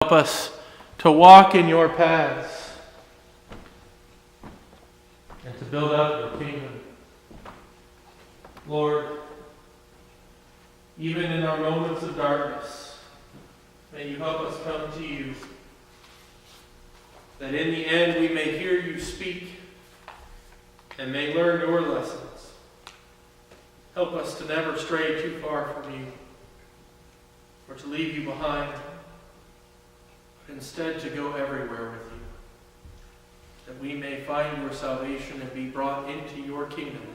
Help us to walk in your paths and to build up your kingdom. Lord, even in our moments of darkness, may you help us come to you, that in the end we may hear you speak and may learn your lessons. Help us to never stray too far from you or to leave you behind, but instead to go everywhere with you, that we may find your salvation and be brought into your kingdom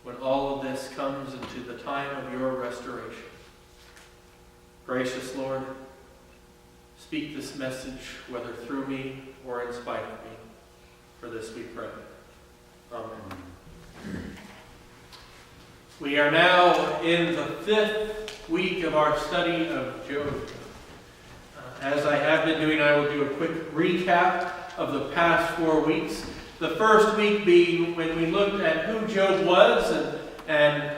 when all of this comes into the time of your restoration. Gracious Lord, speak this message, whether through me or in spite of me. For this we pray. Amen. We are now in the 5th week of our study of Job. As I have been doing, I will do a quick recap of the past 4 weeks. The first week being when we looked at who Job was and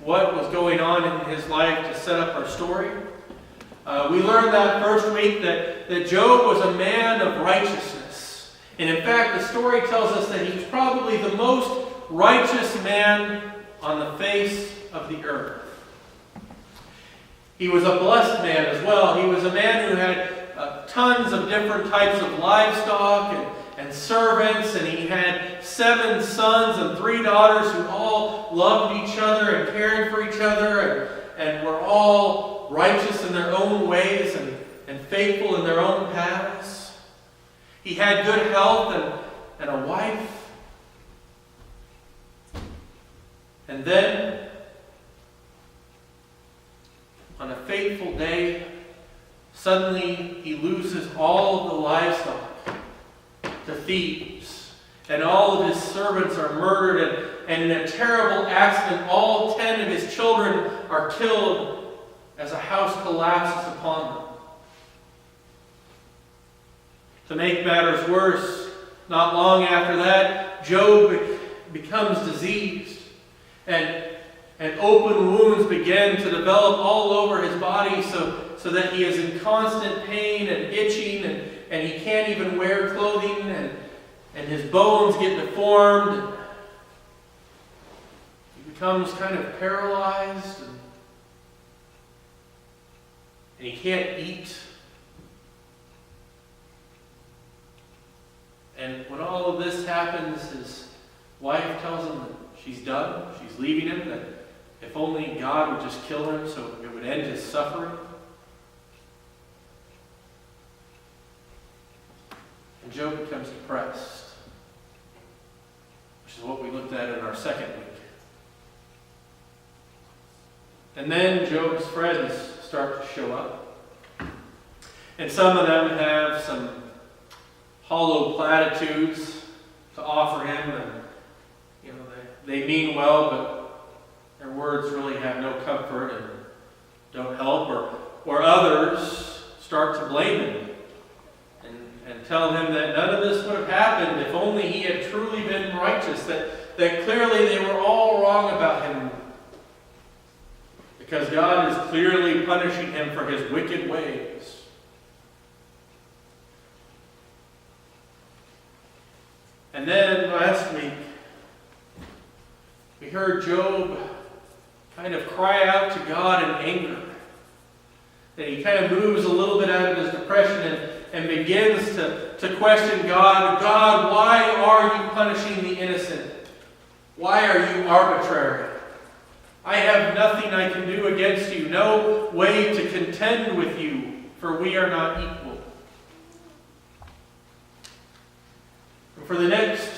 what was going on in his life to set up our story. We learned that first week that Job was a man of righteousness. And in fact, the story tells us that he was probably the most righteous man on the face of the earth. He was a blessed man as well. He was a man who had tons of different types of livestock and servants, and he had 7 sons and 3 daughters who all loved each other and cared for each other and were all righteous in their own ways and faithful in their own paths. He had good health and a wife. And then, on a fateful day, suddenly he loses all of the livestock to thieves. And all of his servants are murdered. And in a terrible accident, all 10 of his children are killed as a house collapses upon them. To make matters worse, not long after that, Job becomes diseased. And open wounds begin to develop all over his body so that he is in constant pain and itching and he can't even wear clothing and his bones get deformed. He becomes kind of paralyzed and he can't eat. And when all of this happens, his wife tells him that she's done, she's leaving him, that if only God would just kill him so it would end his suffering. And Job becomes depressed, which is what we looked at in our second week. And then Job's friends start to show up. And some of them have some hollow platitudes to offer him, and they mean well, but their words really have no comfort and don't help. Or others start to blame him and tell him that none of this would have happened if only he had truly been righteous, that clearly they were all wrong about him, because God is clearly punishing him for his wicked ways. And then last week, we heard Job kind of cry out to God in anger. That he kind of moves a little bit out of his depression and begins to question God. God, why are you punishing the innocent? Why are you arbitrary? I have nothing I can do against you, no way to contend with you, for we are not equal. And for the next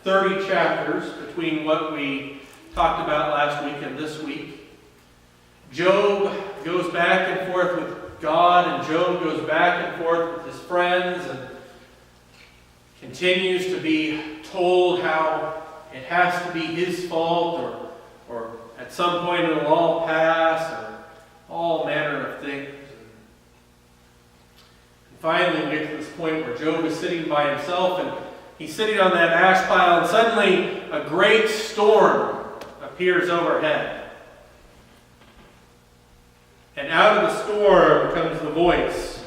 30 chapters, between what we talked about last week and this week, Job goes back and forth with God, and Job goes back and forth with his friends, and continues to be told how it has to be his fault, or at some point it'll all pass, or all manner of things. And finally we get to this point where Job is sitting by himself, and he's sitting on that ash pile, and suddenly a great storm appears overhead. And out of the storm comes the voice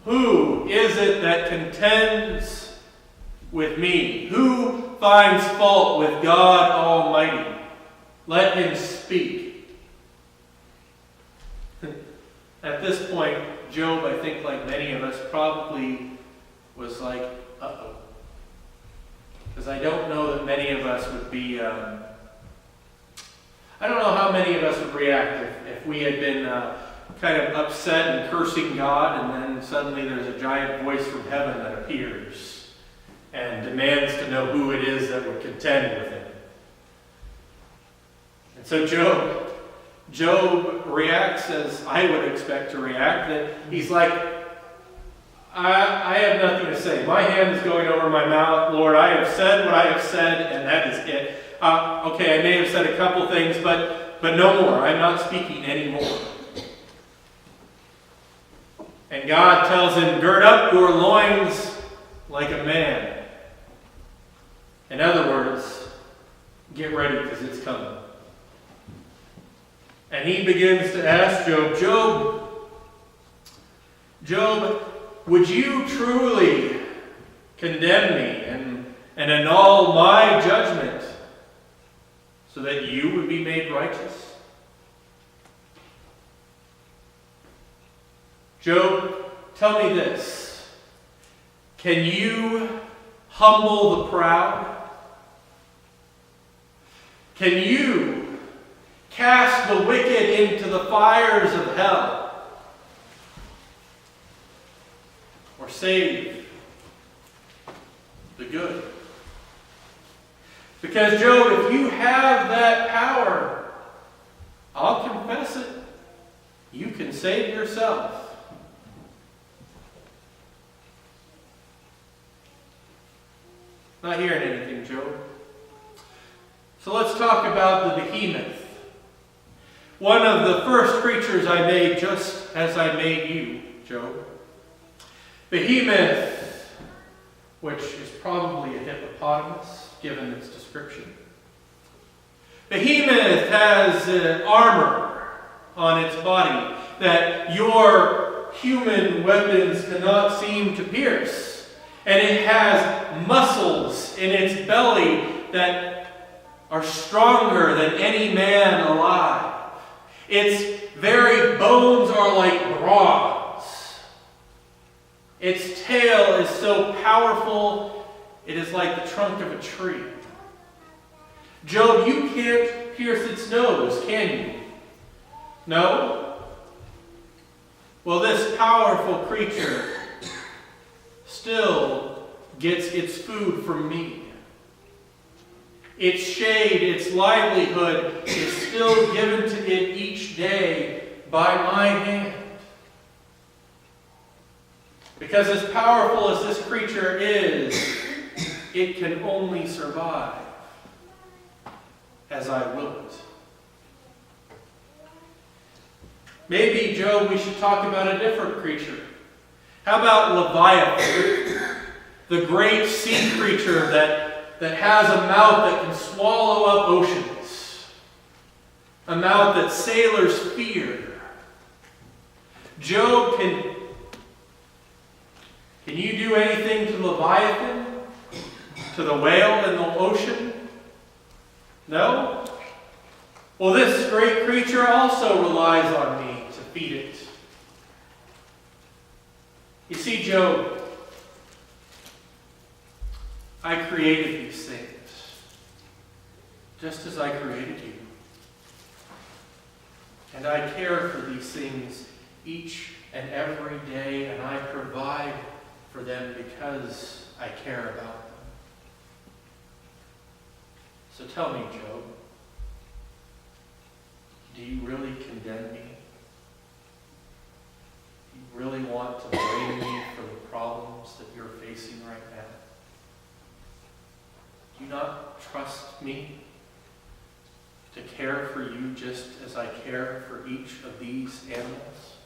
Who is it that contends with me? Who finds fault with God Almighty? Let him speak. At this point, Job, I think like many of us, probably was like, uh-oh. Because I don't know that many of us would be, I don't know how many of us would react if we had been kind of upset and cursing God, and then suddenly there's a giant voice from heaven that appears and demands to know who it is that would contend with him. And so Job reacts as I would expect to react, that he's like, I have nothing to say. My hand is going over my mouth. Lord, I have said what I have said, and that is it. Okay, I may have said a couple things, but no more. I'm not speaking anymore. And God tells him, gird up your loins like a man. In other words, get ready because it's coming. And he begins to ask Job, would you truly condemn me and annul my judgment so that you would be made righteous? Job, tell me this. Can you humble the proud? Can you cast the wicked into the fires of hell? Or save the good? Because Job, if you have that power, I'll confess it, you can save yourself. Not hearing anything, Job. So let's talk about the behemoth. One of the first creatures I made just as I made you, Job. Behemoth, which is probably a hippopotamus, given its description. Behemoth has armor on its body that your human weapons cannot seem to pierce. And it has muscles in its belly that are stronger than any man alive. Its very bones are like bronze. Its tail is so powerful, it is like the trunk of a tree. Job, you can't pierce its nose, can you? No? Well, this powerful creature still gets its food from me. Its shade, its livelihood is still given to it each day by my hand. Because as powerful as this creature is, it can only survive as I will it. Maybe, Job, we should talk about a different creature. How about Leviathan, the great sea creature that has a mouth that can swallow up oceans, a mouth that sailors fear? Job, can you do anything to Leviathan, to the whale in the ocean? No? Well, this great creature also relies on me to feed it. You see, Job, I created these things just as I created you. And I care for these things each and every day, and I provide for them because I care about them. So tell me, Job, do you really condemn me? Do you really want to blame me for the problems that you're facing right now? Do you not trust me to care for you just as I care for each of these animals?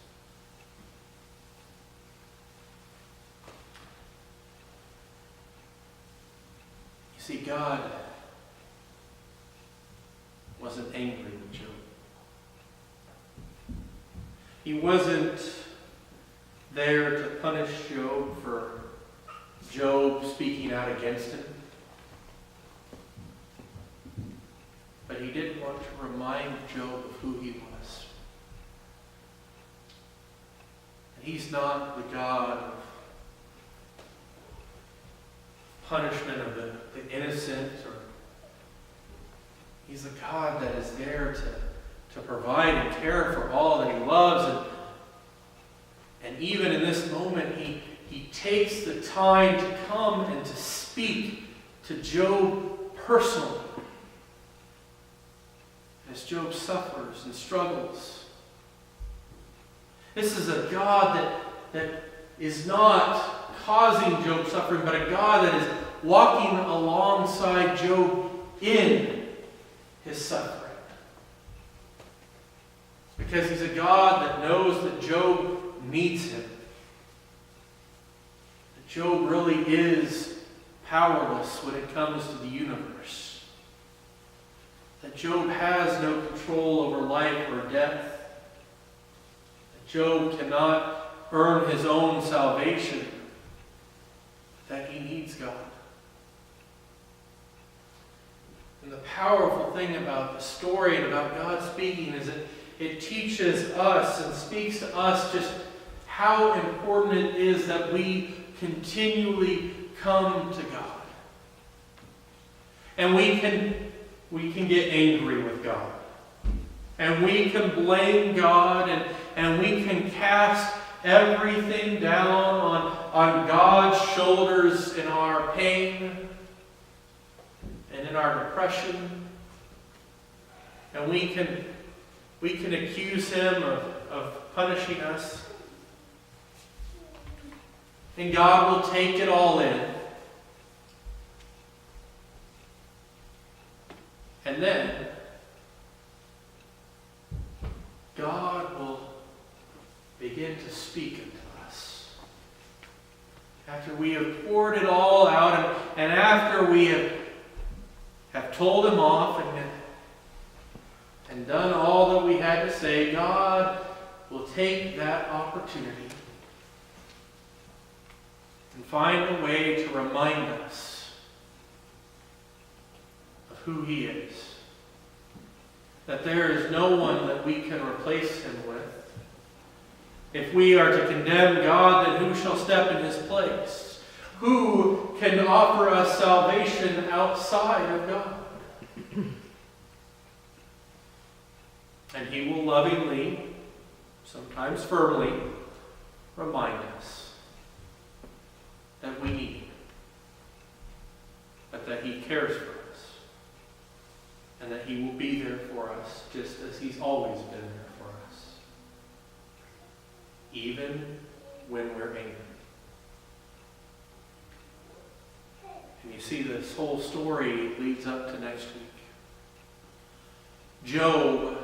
You see, God wasn't angry with Job. He wasn't there to punish Job for Job speaking out against him. But he did want to remind Job of who he was. And he's not the God of punishment of the innocent, or he's a God that is there to provide and care for all that he loves. And even in this moment, he takes the time to come and to speak to Job personally. As Job suffers and struggles. This is a God that is not causing Job suffering, but a God that is walking alongside Job in his suffering. Because he's a God that knows that Job needs him. That Job really is powerless when it comes to the universe. That Job has no control over life or death. That Job cannot earn his own salvation. That he needs God. And the powerful thing about the story and about God speaking is that it teaches us and speaks to us just how important it is that we continually come to God. And we can get angry with God. And we can blame God, and we can cast everything down on God's shoulders in our pain and in our depression. And we can accuse him of punishing us. And God will take it all in. And then God will begin to speak unto us. After we have poured it all out, and after we have told him off and done all that we had to say, God will take that opportunity and find a way to remind us of who he is. That there is no one that we can replace him with. If we are to condemn God, then who shall step in his place? Who can offer us salvation outside of God? And he will lovingly, sometimes firmly, remind us that we need him, but that he cares for us, and that he will be there for us just as he's always been there for us, even when we're angry. And you see, this whole story leads up to next week. Job,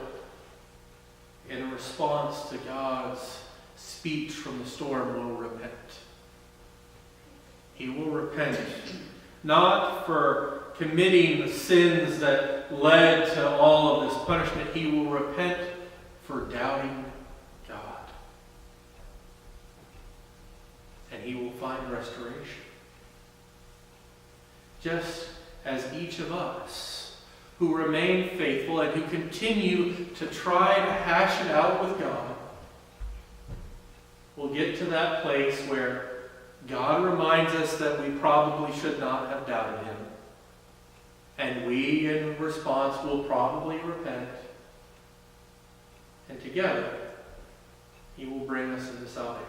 in response to God's speech from the storm, will repent. He will repent, not for committing the sins that led to all of this punishment. He will repent for doubting God. And he will find restoration. Just as each of us who remain faithful and who continue to try to hash it out with God will get to that place where God reminds us that we probably should not have doubted him. And we, in response, will probably repent. And together, he will bring us into salvation.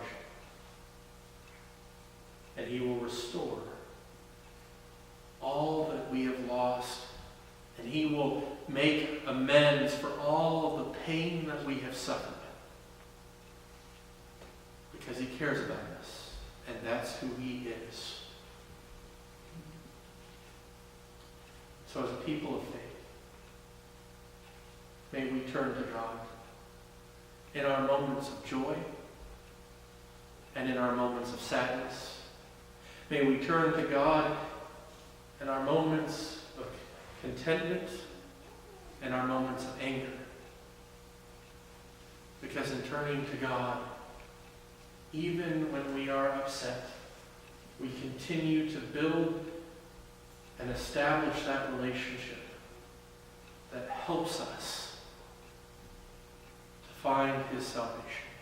And he will restore all that we have lost. And he will make amends for all of the pain that we have suffered. Because he cares about us. And that's who he is. So as a people of faith, may we turn to God in our moments of joy and in our moments of sadness. May we turn to God in our moments of contentment and our moments of anger. Because in turning to God, even when we are upset, we continue to build and establish that relationship that helps us to find his salvation.